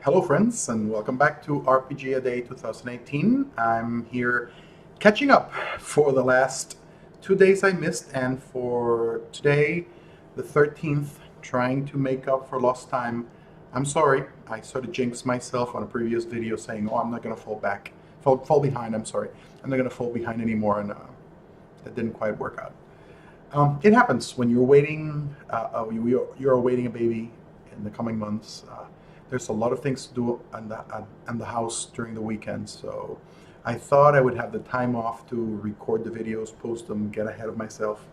Hello friends and welcome back to RPG A Day 2018. I'm here catching up for the last 2 days I missed and for today, the 13th, trying to make up for lost time. I'm sorry, I sort of jinxed myself on a previous video saying, oh, I'm not going to fall behind, I'm sorry. I'm not going to fall behind anymore and that didn't quite work out. It happens when you're awaiting a baby in the coming months. There's a lot of things to do in the house during the weekend, so I thought I would have the time off to record the videos, post them, get ahead of myself,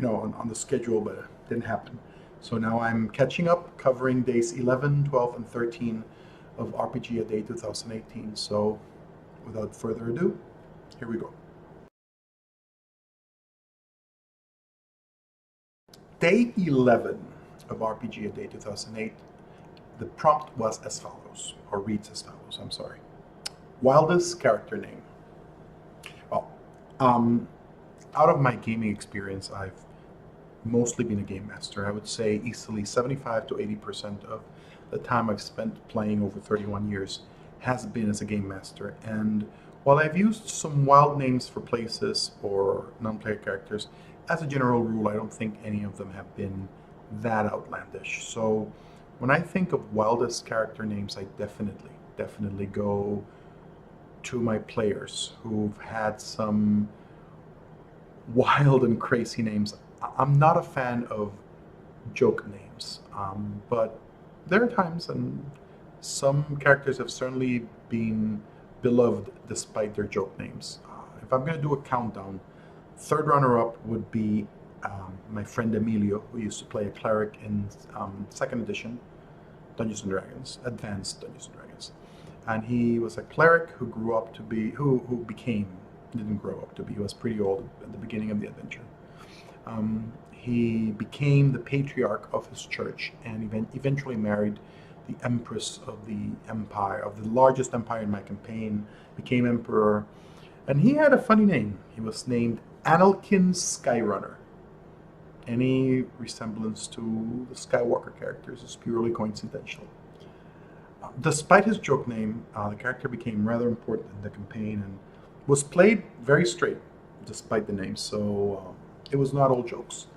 on the schedule, but it didn't happen. So now I'm catching up, covering days 11, 12, and 13 of RPG A Day 2018. So without further ado, here we go. Day 11 of RPG A Day 2008, the prompt was as follows, or reads as follows, I'm sorry. Wildest character name. Well, out of my gaming experience, I've mostly been a game master. I would say easily 75 to 80% of the time I've spent playing over 31 years has been as a game master. And while I've used some wild names for places or non-player characters, as a general rule, I don't think any of them have been that outlandish. So when I think of wildest character names, I definitely go to my players who've had some wild and crazy names. I'm not a fan of joke names, but there are times, and some characters have certainly been beloved despite their joke names. If I'm going to do a countdown, third runner-up would be my friend Emilio, who used to play a cleric in second edition Dungeons and Dragons, Advanced Dungeons and Dragons, and he was a cleric who didn't grow up to be. He was pretty old at the beginning of the adventure. He became the patriarch of his church and eventually married the empress of the empire, of the largest empire in my campaign, became emperor, and he had a funny name. He was named Analkin Skyrunner. Any resemblance to the Skywalker characters is purely coincidental. Despite his joke name, the character became rather important in the campaign and was played very straight, despite the name, so it was not all jokes.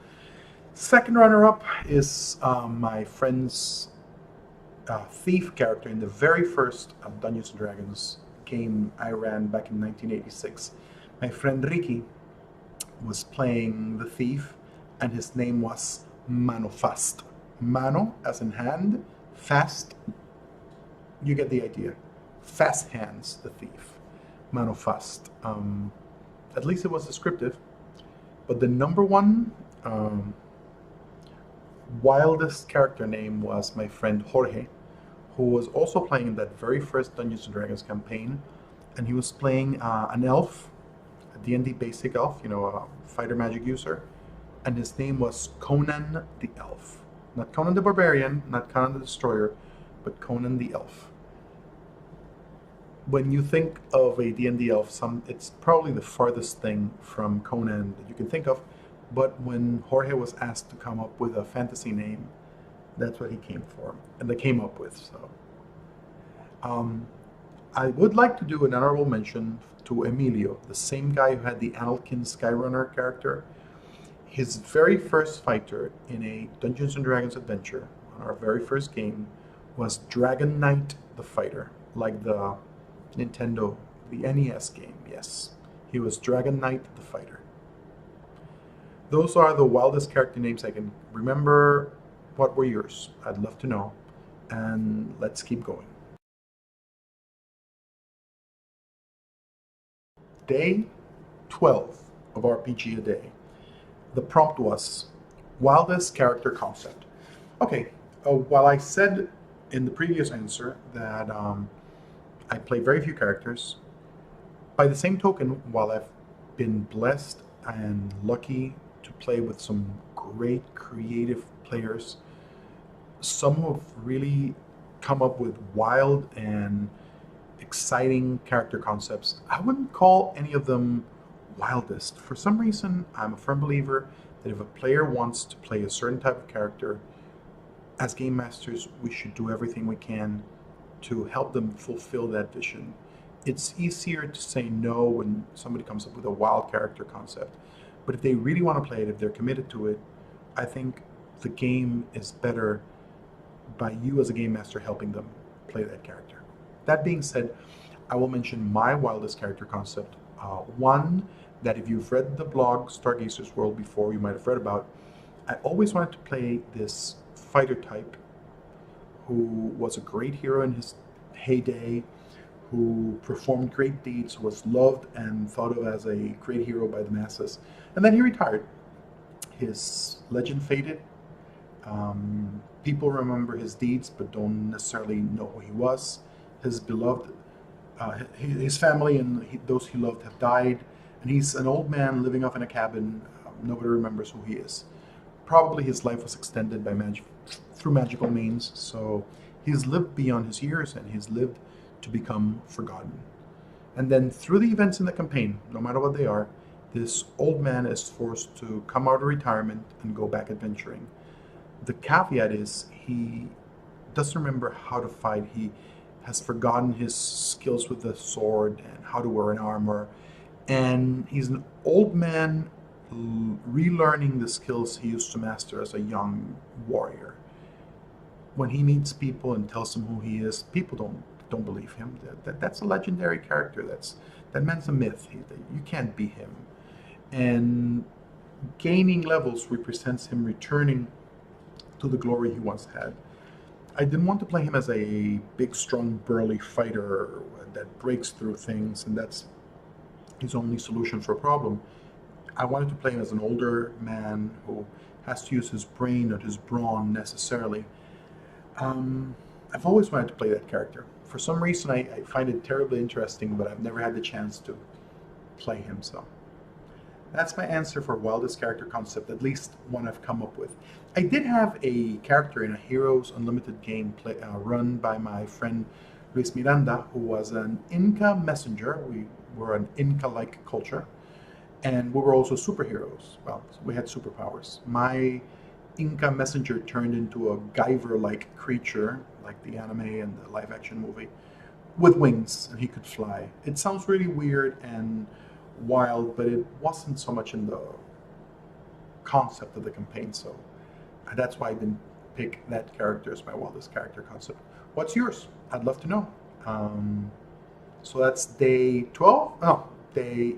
Second runner-up is my friend's thief character in the very first Dungeons & Dragons game I ran back in 1986. My friend Ricky was playing the thief, and his name was Mano Fast. Mano, as in hand, fast, you get the idea. Fast hands, the thief. Mano Fast. At least it was descriptive. But the number one wildest character name was my friend Jorge, who was also playing in that very first Dungeons & Dragons campaign, and he was playing an elf, a D&D basic elf, a fighter magic user, and his name was Conan the Elf. Not Conan the Barbarian, not Conan the Destroyer, but Conan the Elf. When you think of a D&D elf, it's probably the farthest thing from Conan that you can think of, but when Jorge was asked to come up with a fantasy name, that's what he came up with. So, I would like to do an honorable mention to Emilio, the same guy who had the Analkin Skyrunner character. His very first fighter in a Dungeons & Dragons adventure, on our very first game, was Dragon Knight the Fighter, like the Nintendo, the NES game, yes. He was Dragon Knight the Fighter. Those are the wildest character names I can remember. What were yours? I'd love to know. And let's keep going. Day 12 of RPG A Day. The prompt was wildest character concept. Okay, while I said in the previous answer that I play very few characters, by the same token, while I've been blessed and lucky to play with some great creative players, some who have really come up with wild and exciting character concepts, I wouldn't call any of them wildest. For some reason, I'm a firm believer that if a player wants to play a certain type of character, as game masters, we should do everything we can to help them fulfill that vision. It's easier to say no when somebody comes up with a wild character concept. But if they really want to play it, if they're committed to it, I think the game is better by you as a game master helping them play that character. That being said, I will mention my wildest character concept. One that if you've read the blog Stargazer's World before, you might have read about. I always wanted to play this fighter type who was a great hero in his heyday, who performed great deeds, was loved and thought of as a great hero by the masses. And then he retired. His legend faded. People remember his deeds, but don't necessarily know who he was. His beloved, his family and those he loved have died, and he's an old man living off in a cabin. Nobody remembers who he is. Probably his life was extended by through magical means, so he's lived beyond his years, and he's lived to become forgotten. And then through the events in the campaign, no matter what they are, this old man is forced to come out of retirement and go back adventuring. The caveat is he doesn't remember how to fight. He has forgotten his skills with the sword and how to wear an armor. And he's an old man relearning the skills he used to master as a young warrior. When he meets people and tells them who he is, people don't believe him. That's a legendary character. That man's a myth. You can't be him. And gaining levels represents him returning to the glory he once had. I didn't want to play him as a big, strong, burly fighter that breaks through things, and that's his only solution for a problem. I wanted to play him as an older man who has to use his brain, not his brawn necessarily. I've always wanted to play that character. For some reason, I find it terribly interesting, but I've never had the chance to play him, so. That's my answer for wildest character concept, at least one I've come up with. I did have a character in a Heroes Unlimited game run by my friend Luis Miranda, who was an Inca messenger. We were an Inca-like culture, and we were also superheroes. Well, we had superpowers. My Inca messenger turned into a Guyver-like creature, like the anime and the live-action movie, with wings, and he could fly. It sounds really weird and wild, but it wasn't so much in the concept of the campaign, so that's why I didn't pick that character as my wildest character concept. What's yours? I'd love to know. So that's day 12? Oh, day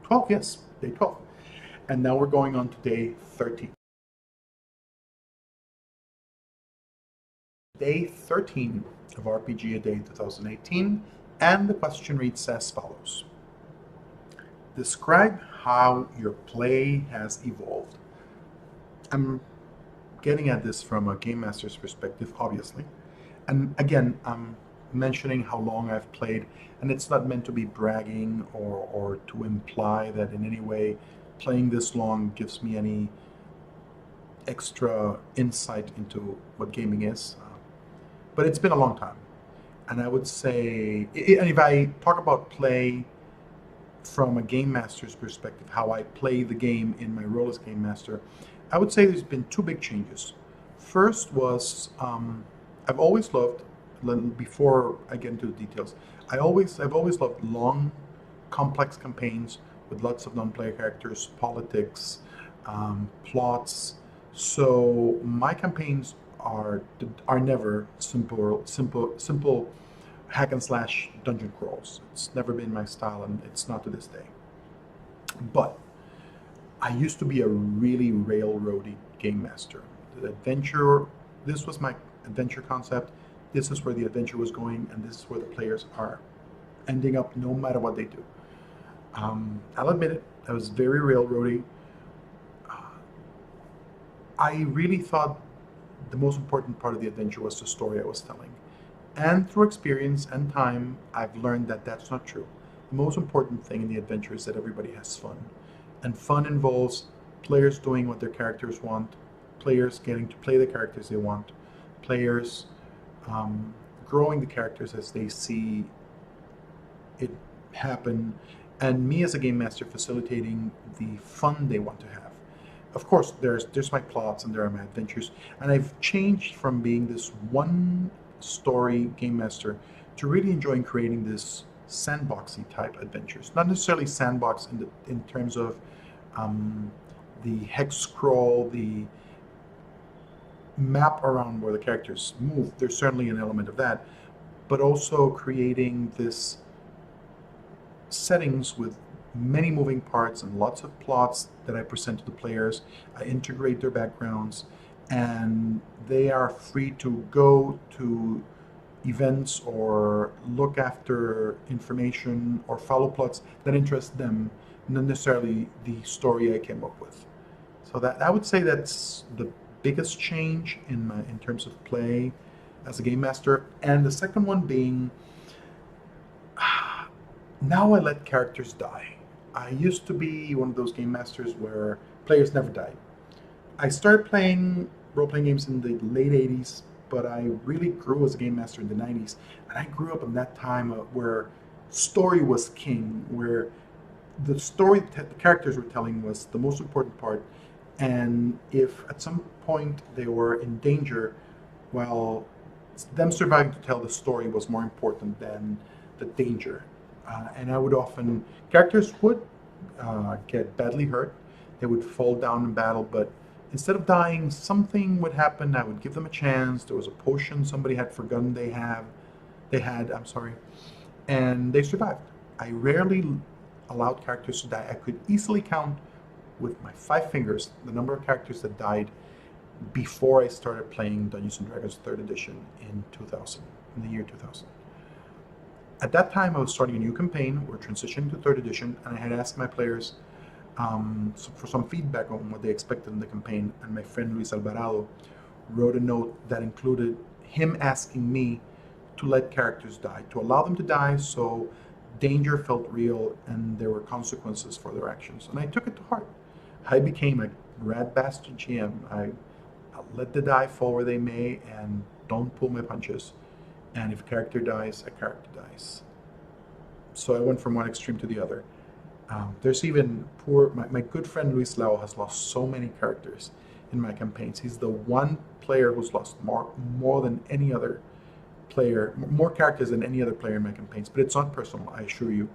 12, yes, day 12. And now we're going on to day 13. Day 13 of RPG A Day 2018, and the question reads as follows. Describe how your play has evolved. I'm getting at this from a game master's perspective, obviously. And again, I'm mentioning how long I've played, and it's not meant to be bragging or to imply that in any way playing this long gives me any extra insight into what gaming is. But it's been a long time. And I would say, and if I talk about play from a game master's perspective, how I play the game in my role as game master, I would say there's been two big changes. First was, I've always loved, before I get into the details, I've always loved long, complex campaigns with lots of non-player characters, politics, plots. So my campaigns are never simple hack and slash dungeon crawls. It's never been my style, and it's not to this day. But I used to be a really railroady game master. The adventure, this was my adventure concept. This is where the adventure was going, and this is where the players are ending up no matter what they do. I'll admit it, I was very railroady. I really thought the most important part of the adventure was the story I was telling. And through experience and time, I've learned that that's not true. The most important thing in the adventure is that everybody has fun. And fun involves players doing what their characters want, players getting to play the characters they want, players growing the characters as they see it happen, and me as a game master facilitating the fun they want to have. Of course, there's my plots and there are my adventures, and I've changed from being this one story game master to really enjoying creating this sandboxy type adventures. Not necessarily sandbox in terms of the hex scroll, the map around where the characters move. There's certainly an element of that, but also creating this settings with many moving parts and lots of plots that I present to the players. I integrate their backgrounds, and they are free to go to events or look after information or follow plots that interest them, not necessarily the story I came up with. So that I would say that's the biggest change in terms of play as a game master. And the second one being, now I let characters die. I used to be one of those game masters where players never died. I started playing role-playing games in the late 80s, but I really grew as a game master in the 90s. And I grew up in that time where story was king, where the story the characters were telling was the most important part. And if at some point they were in danger, well, them surviving to tell the story was more important than the danger. And I would often, characters would get badly hurt. They would fall down in battle, but instead of dying, something would happen. I would give them a chance. There was a potion somebody had forgotten they had, and they survived. I rarely allowed characters to die. I could easily count with my 5 fingers the number of characters that died before I started playing Dungeons & Dragons 3rd edition in 2000, in the year 2000. At that time, I was starting a new campaign. We're transitioning to 3rd edition, and I had asked my players for some feedback on what they expected in the campaign, and my friend Luis Alvarado wrote a note that included him asking me to let characters die, to allow them to die so danger felt real and there were consequences for their actions. And I took it to heart. I became a rat bastard GM. I let the die fall where they may and don't pull my punches. And if a character dies, a character dies. So I went from one extreme to the other. There's even my good friend Luis Lau has lost so many characters in my campaigns. He's the one player who's lost more than any other player, more characters than any other player in my campaigns. But it's not personal, I assure you.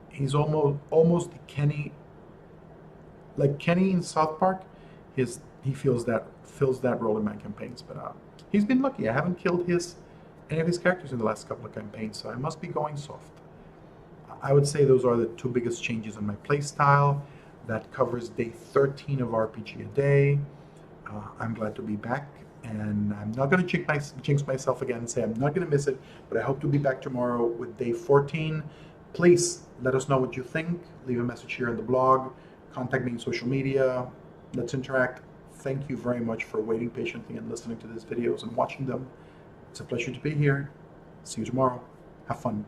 He's almost the Kenny, like Kenny in South Park. He fills that role in my campaigns. But he's been lucky. I haven't killed any of his characters in the last couple of campaigns, so I must be going soft. I would say those are the 2 biggest changes in my playstyle. That covers day 13 of RPG a Day. I'm glad to be back, and I'm not going to jinx myself again and say I'm not going to miss it, but I hope to be back tomorrow with day 14. Please let us know what you think. Leave a message here in the blog. Contact me on social media. Let's interact. Thank you very much for waiting patiently and listening to these videos and watching them. It's a pleasure to be here. See you tomorrow. Have fun.